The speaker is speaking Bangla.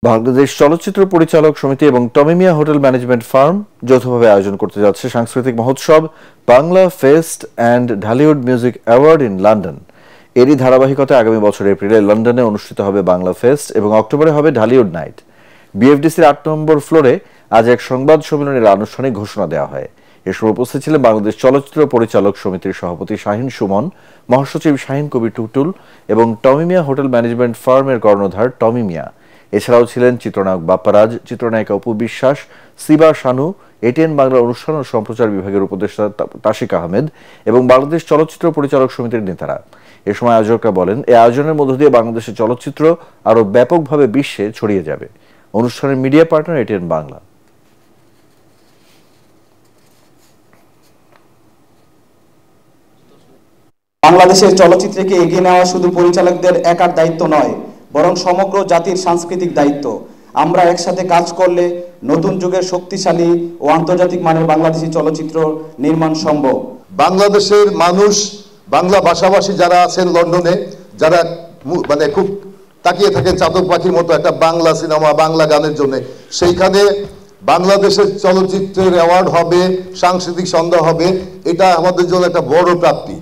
বাংলাদেশ চলচ্চিত্র পরিচালক সমিতি এবং Tommy Miah hotel management firm যৌথভাবে আয়োজন করতে যাচ্ছে সাংস্কৃতিক মহোৎসব Bangla fest and Dhallywood music award in London. এরই ধারাবাহিকতায় আগামী বছর এপ্রিলে লন্ডনে অনুষ্ঠিত হবে বাংলা ফেস্ট এবং অক্টোবরে হবে ঢালিউড নাইট। বিএফডিসির ৮ নম্বর ফ্লোরে আজ এক সংবাদ সম্মেলনের আনুষ্ঠানিক ঘোষণা দেওয়া হয়। এ সময় উপস্থিত ছিলেন বাংলাদেশ চলচ্চিত্র পরিচালক সমিতির সভাপতি শাহীন সুমন, মহাসচিব শাহীন কবির টুটুল এবং টমি মিয়া হোটেল ম্যানেজমেন্ট ফার্মের কর্ণধার টমি মিয়া। এছাড়াও ছিলেন চিত্রনায়ক বাপ্পারাজ, চিত্রনায়িকা অপু বিশ্বাস, সিবা শানু, এটিএন বাংলা অনুষ্ঠান ও সম্প্রচার বিভাগের উপদেষ্টা তাশিক আহমেদ এবং বাংলাদেশ চলচ্চিত্র পরিচালক সমিতির নেতারা। এ সময় আয়োজকরা বলেন, এই আয়োজনের মধ্য দিয়ে বাংলাদেশের চলচ্চিত্র আরও ব্যাপকভাবে বিশ্বে ছড়িয়ে যাবে। অনুষ্ঠানের মিডিয়া পার্টনার এটিএন বাংলা। বাংলাদেশের চলচ্চিত্রকে এগিয়ে নেওয়া শুধু পরিচালকদের একার দায়িত্ব নয়, বরং সমগ্র জাতির সাংস্কৃতিক দায়িত্ব। আমরা একসাথে কাজ করলে নতুন যুগের শক্তিশালী ও আন্তর্জাতিক মানের বাংলাদেশি চলচ্চিত্র নির্মাণ সম্ভব। বাংলাদেশের মানুষ, বাংলা ভাষাভাষী যারা আছেন লন্ডনে, যারা খুব তাকিয়ে থাকেন চাতক পাখির মতো একটা বাংলা সিনেমা, বাংলা গানের জন্য, সেইখানে বাংলাদেশের চলচ্চিত্রের অ্যাওয়ার্ড হবে, সাংস্কৃতিক সন্ধ্যা হবে, এটা আমাদের জন্য একটা বড় প্রাপ্তি।